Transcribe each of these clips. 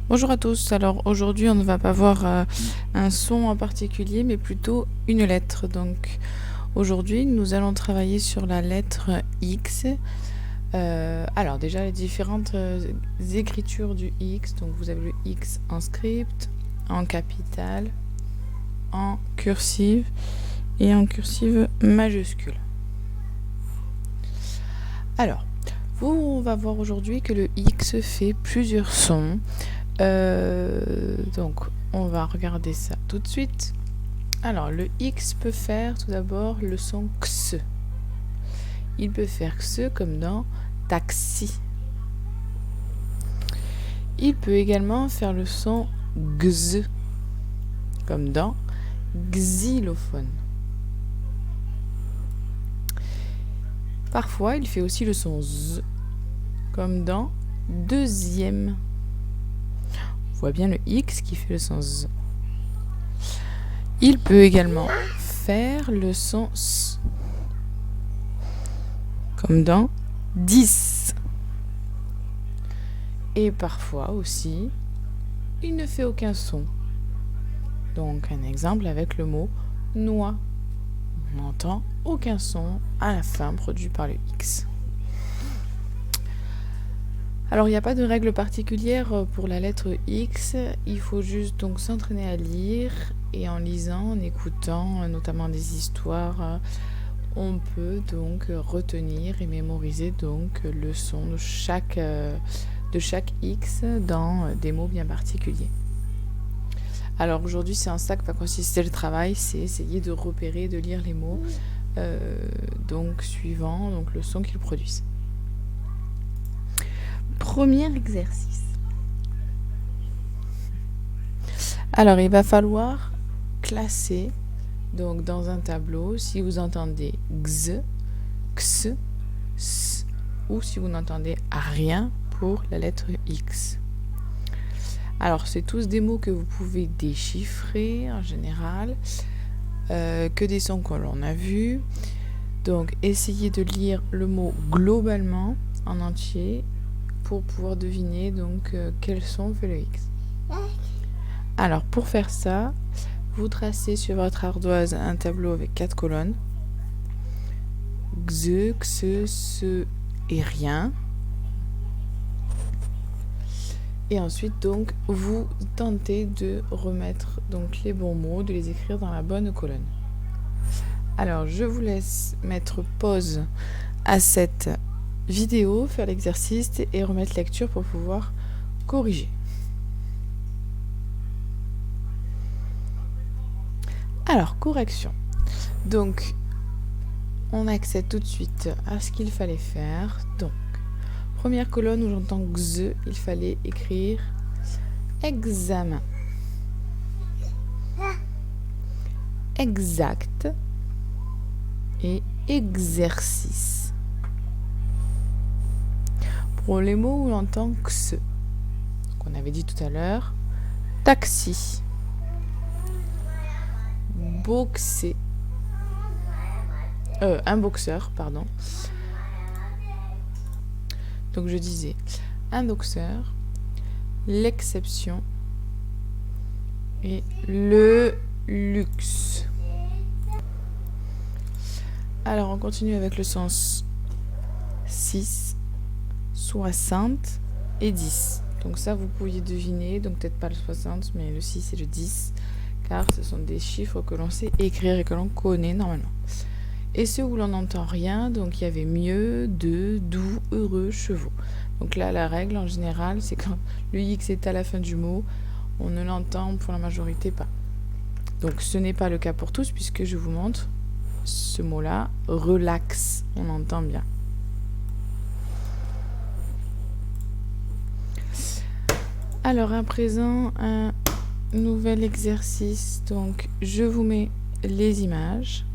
Bonjour à tous, alors aujourd'hui on ne va pas voir un son en particulier mais plutôt une lettre. Donc aujourd'hui nous allons travailler sur la lettre X. Alors déjà les différentes écritures du X, donc vous avez le X en script, en capital, en cursive et en cursive majuscule. Alors, on va voir aujourd'hui que le X fait plusieurs sons. Donc on va regarder ça tout de suite. Alors le X peut faire tout d'abord le son x. Il peut faire x comme dans taxi. Il peut également faire le son x comme dans xylophone. Parfois il fait aussi le son z comme dans deuxième. On voit bien le X qui fait le son Z. Il peut également faire le son S, comme dans 10. Et parfois aussi, il ne fait aucun son. Donc un exemple avec le mot noix. On n'entend aucun son à la fin produit par le X. Alors il n'y a pas de règle particulière pour la lettre X, il faut juste donc s'entraîner à lire et en lisant, en écoutant notamment des histoires, on peut donc retenir et mémoriser donc le son de chaque X dans des mots bien particuliers. Alors aujourd'hui c'est en ça que va consister le travail, c'est essayer de repérer, de lire les mots donc suivant donc le son qu'ils produisent. Premier exercice. Alors, il va falloir classer donc dans un tableau si vous entendez x, x, s ou si vous n'entendez rien pour la lettre X. Alors, c'est tous des mots que vous pouvez déchiffrer en général, que des sons que l'on a vus. Donc, essayez de lire le mot globalement en entier pour pouvoir deviner donc quel son fait le X. Alors pour faire ça, vous tracez sur votre ardoise un tableau avec 4 colonnes. X, x, se et rien. Et ensuite donc vous tentez de remettre donc les bons mots, de les écrire dans la bonne colonne. Alors je vous laisse mettre pause à cette vidéo, faire l'exercice et remettre lecture pour pouvoir corriger. Alors, correction. Donc, on accède tout de suite à ce qu'il fallait faire. Donc, première colonne où j'entends x, il fallait écrire examen. Exact et exercice. Pour les mots où l'on entend x, qu'on avait dit tout à l'heure, taxi, boxer, un boxeur, pardon. Donc je disais un boxeur, l'exception et le luxe. Alors on continue avec le sens 6, 60 et 10. Donc ça vous pouviez deviner, donc peut-être pas le 60 mais le 6 et le 10 car ce sont des chiffres que l'on sait écrire et que l'on connaît normalement. Et ceux où l'on n'entend rien, donc il y avait mieux, de, doux, heureux, chevaux. Donc là la règle en général c'est quand le X est à la fin du mot, on ne l'entend pour la majorité pas. Donc ce n'est pas le cas pour tous puisque je vous montre ce mot là, relax, on entend bien. Alors à présent, un nouvel exercice. Donc je vous mets les images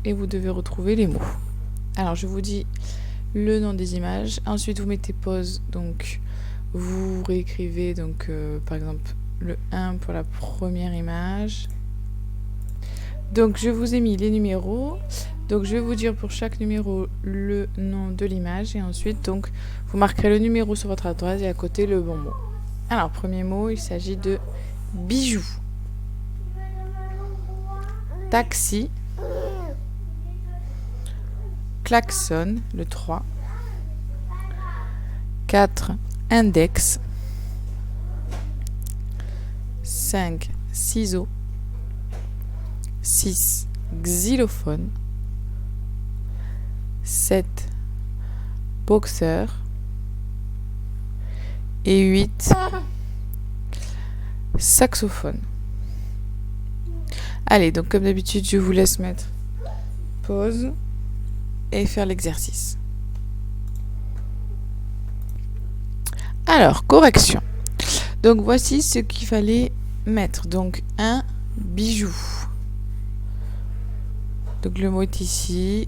et vous devez retrouver les mots. Alors je vous dis le nom des images. Ensuite vous mettez pause. Donc vous réécrivez donc par exemple le 1 pour la première image. Donc je vous ai mis les numéros. Donc je vais vous dire pour chaque numéro le nom de l'image et ensuite donc vous marquerez le numéro sur votre ardoise et à côté le bon mot. Alors, premier mot, il s'agit de bijou. Taxi. Klaxon, le 3. 4. Index. 5. Ciseaux. 6. Xylophone. 7. Boxeur. Et 8. Saxophone. Allez, donc comme d'habitude, je vous laisse mettre pause et faire l'exercice. Alors, correction. Donc voici ce qu'il fallait mettre. Donc un bijou. Donc le mot est ici.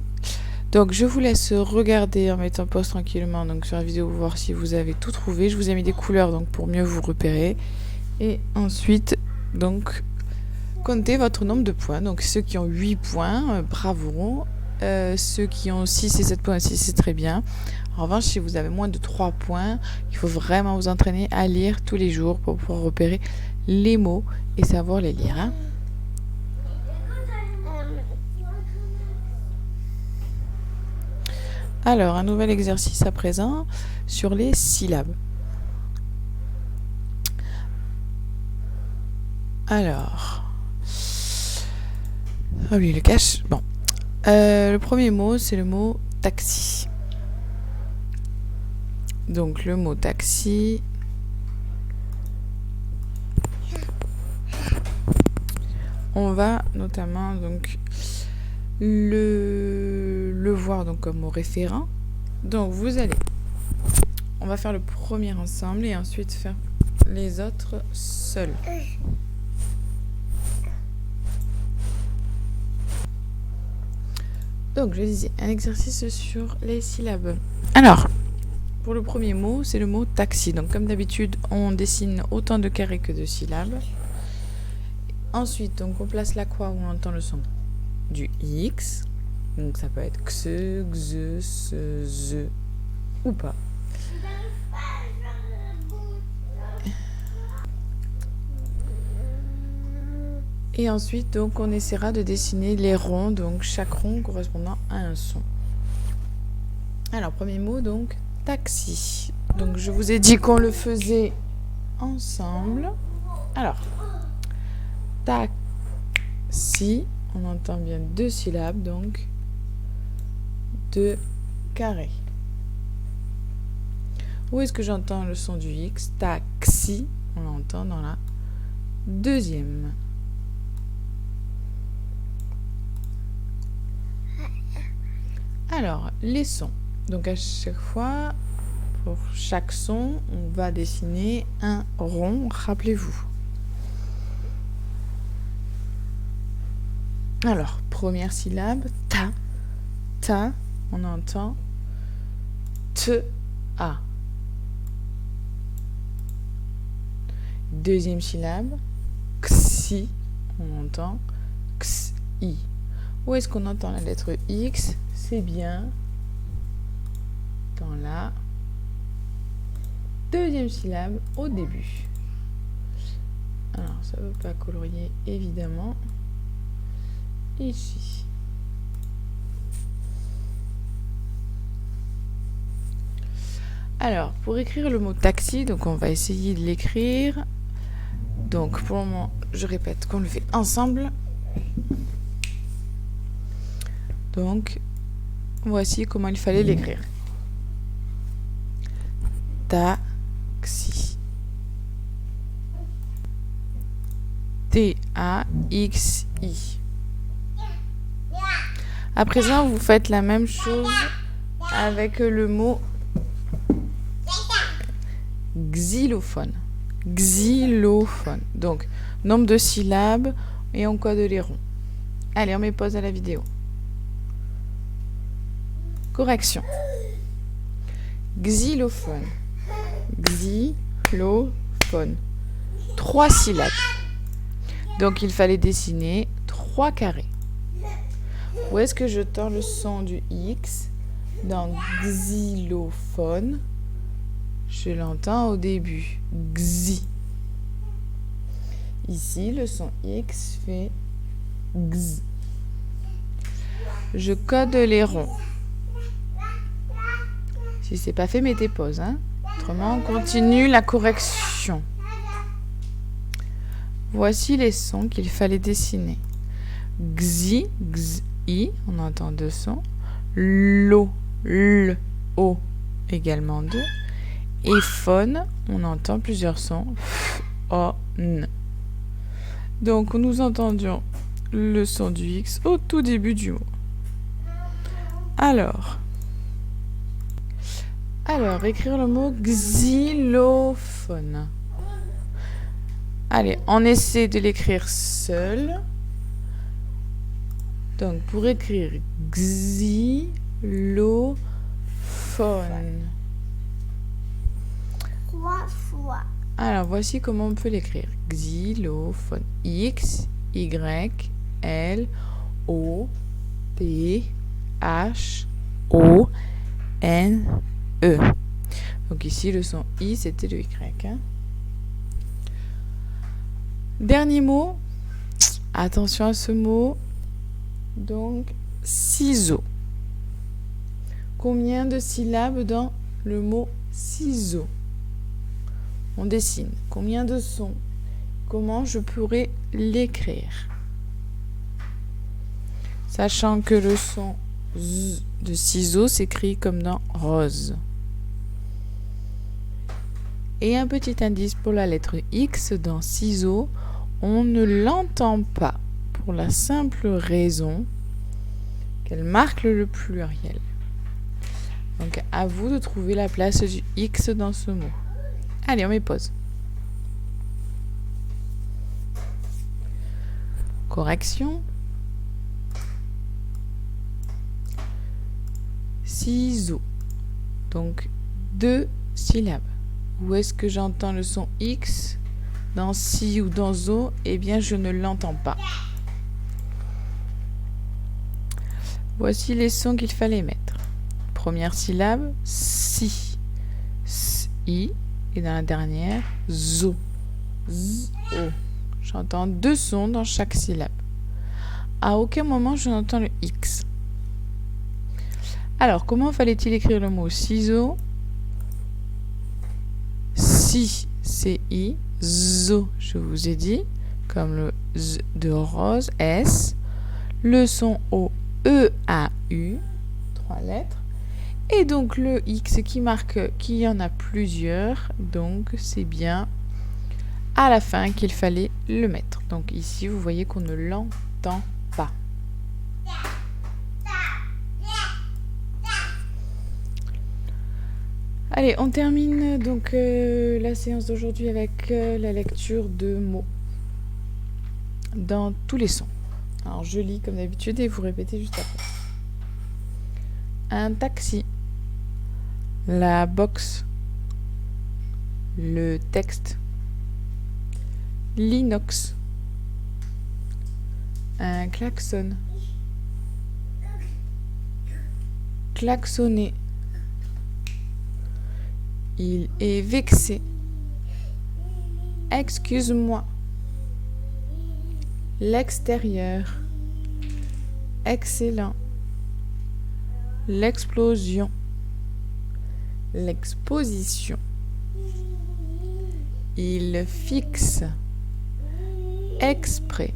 Donc je vous laisse regarder en mettant pause tranquillement donc sur la vidéo, voir si vous avez tout trouvé. Je vous ai mis des couleurs donc pour mieux vous repérer. Et ensuite, donc, comptez votre nombre de points. Donc ceux qui ont 8 points, bravo. Ceux qui ont 6 et 7 points aussi, c'est très bien. En revanche, si vous avez moins de 3 points, il faut vraiment vous entraîner à lire tous les jours pour pouvoir repérer les mots et savoir les lire. Hein. Alors, un nouvel exercice à présent sur les syllabes. Alors, oh lui le cache. Bon, le premier mot, c'est le mot taxi. Donc, le mot taxi. On va notamment donc le voir donc comme mot référent. Donc, on va faire le premier ensemble et ensuite faire les autres seuls. Donc, je disais, un exercice sur les syllabes. Alors, pour le premier mot, c'est le mot taxi. Donc, comme d'habitude, on dessine autant de carrés que de syllabes. Ensuite, donc, on place la croix où on entend le son du X. Donc, ça peut être xe, xe, se, ze ou pas. Et ensuite, donc, on essaiera de dessiner les ronds, donc chaque rond correspondant à un son. Alors, premier mot, donc, taxi. Donc, je vous ai dit qu'on le faisait ensemble. Alors, taxi, on entend bien 2 syllabes, donc 2 carrés. Où est-ce que j'entends le son du X? Taxi, on l'entend dans la deuxième. Alors, les sons. Donc à chaque fois, pour chaque son, on va dessiner un rond, rappelez-vous. Alors, première syllabe, ta. Ta, on entend te, a. Deuxième syllabe, xi, on entend xi. Où est-ce qu'on entend la lettre X? C'est bien dans la deuxième syllabe au début. Alors, ça ne veut pas colorier évidemment. Ici. Alors, pour écrire le mot taxi, donc on va essayer de l'écrire. Donc, pour le moment, je répète qu'on le fait ensemble. Donc, voici comment il fallait l'écrire. Taxi. T-A-X-I. À présent, vous faites la même chose avec le mot xylophone. Xylophone. Donc, nombre de syllabes et on code les ronds. Allez, on met pause à la vidéo. Correction. Xylophone. Xylophone. 3 syllabes. Donc, il fallait dessiner 3 carrés. Où est-ce que je tords le son du X? Dans xylophone. je l'entends au début. Xi. Ici, le son X fait X. Je code les ronds. Si c'est pas fait, mettez pause. Hein. Autrement, on continue la correction. Voici les sons qu'il fallait dessiner. Xi, xi, on entend 2 sons. Lo, l, o, également 2. Et phone, on entend plusieurs sons. F, o, n. Donc, nous entendions le son du X au tout début du mot. Alors, écrire le mot xylophone. Allez, on essaie de l'écrire seul. Donc, pour écrire xylophone. 3 fois. Alors, voici comment on peut l'écrire. Xylophone. X, Y, L, O, P, H, O, N, E. Donc ici, le son I, c'était le Y. Hein. Dernier mot. Attention à ce mot. Donc, ciseaux. Combien de syllabes dans le mot ciseaux? On dessine. Combien de sons? Comment je pourrais l'écrire? Sachant que le son Z de ciseaux s'écrit comme dans rose. Et un petit indice pour la lettre X dans ciseaux, on ne l'entend pas pour la simple raison qu'elle marque le pluriel. Donc à vous de trouver la place du X dans ce mot. Allez, on met pause. Correction. Ciseaux. Donc 2 syllabes. Où est-ce que j'entends le son X? Dans si ou dans zo? Eh bien, je ne l'entends pas. Voici les sons qu'il fallait mettre. Première syllabe, si. Si. Et dans la dernière, zo. Z, o. J'entends 2 sons dans chaque syllabe. À aucun moment, je n'entends le X. Alors, comment fallait-il écrire le mot ciseaux? Si, C-I, zo, je vous ai dit, comme le Z de rose, S, le son O, E-A-U, 3 lettres, et donc le X qui marque qu'il y en a plusieurs, donc c'est bien à la fin qu'il fallait le mettre. Donc ici, vous voyez qu'on ne l'entend pas. Allez, on termine donc la séance d'aujourd'hui avec la lecture de mots dans tous les sons. Alors, je lis comme d'habitude et vous répétez juste après. Un taxi, la box, le texte, l'inox, un klaxon, klaxonner. Il est vexé. Excuse-moi. L'extérieur. Excellent. L'explosion. L'exposition. Il fixe. Exprès.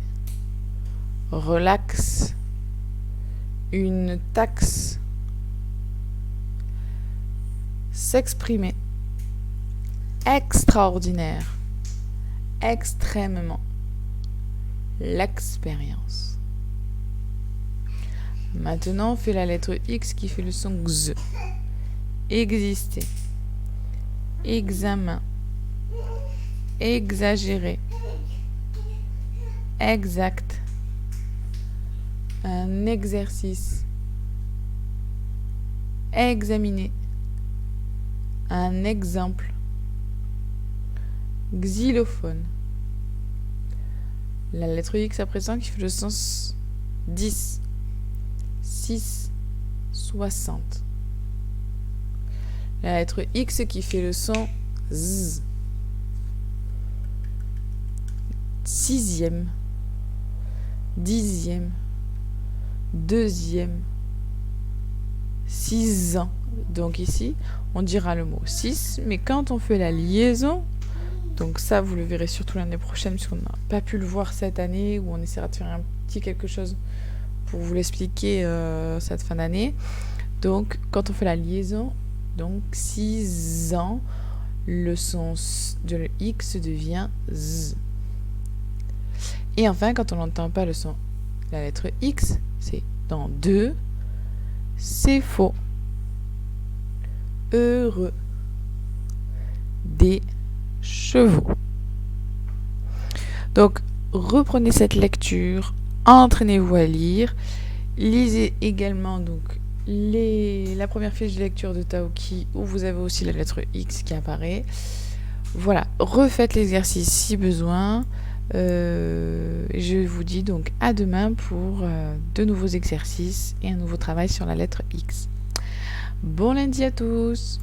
Relax. Une taxe. S'exprimer. Extraordinaire. Extrêmement. L'expérience. Maintenant, on fait la lettre X qui fait le son X. Exister. Examen. Exagérer. Exact. Un exercice. Examiner. Un exemple. Xylophone. La lettre X à présent qui fait le sens 10, 6, 60. La lettre X qui fait le son Z. 6e, 10e, 2e, 6 ans. Donc ici, on dira le mot 6, mais quand on fait la liaison, donc ça, vous le verrez surtout l'année prochaine, puisqu'on n'a pas pu le voir cette année, où on essaiera de faire un petit quelque chose pour vous l'expliquer cette fin d'année. Donc, quand on fait la liaison, donc 6 ans, le son de le X devient Z. Et enfin, quand on n'entend pas le son, la lettre X, c'est dans 2, c'est faux. Heureux. Des chevaux. Donc, reprenez cette lecture, entraînez-vous à lire, lisez également donc la première fiche de lecture de Taoki où vous avez aussi la lettre X qui apparaît. Voilà, refaites l'exercice si besoin. Je vous dis donc à demain pour de nouveaux exercices et un nouveau travail sur la lettre X. Bon lundi à tous!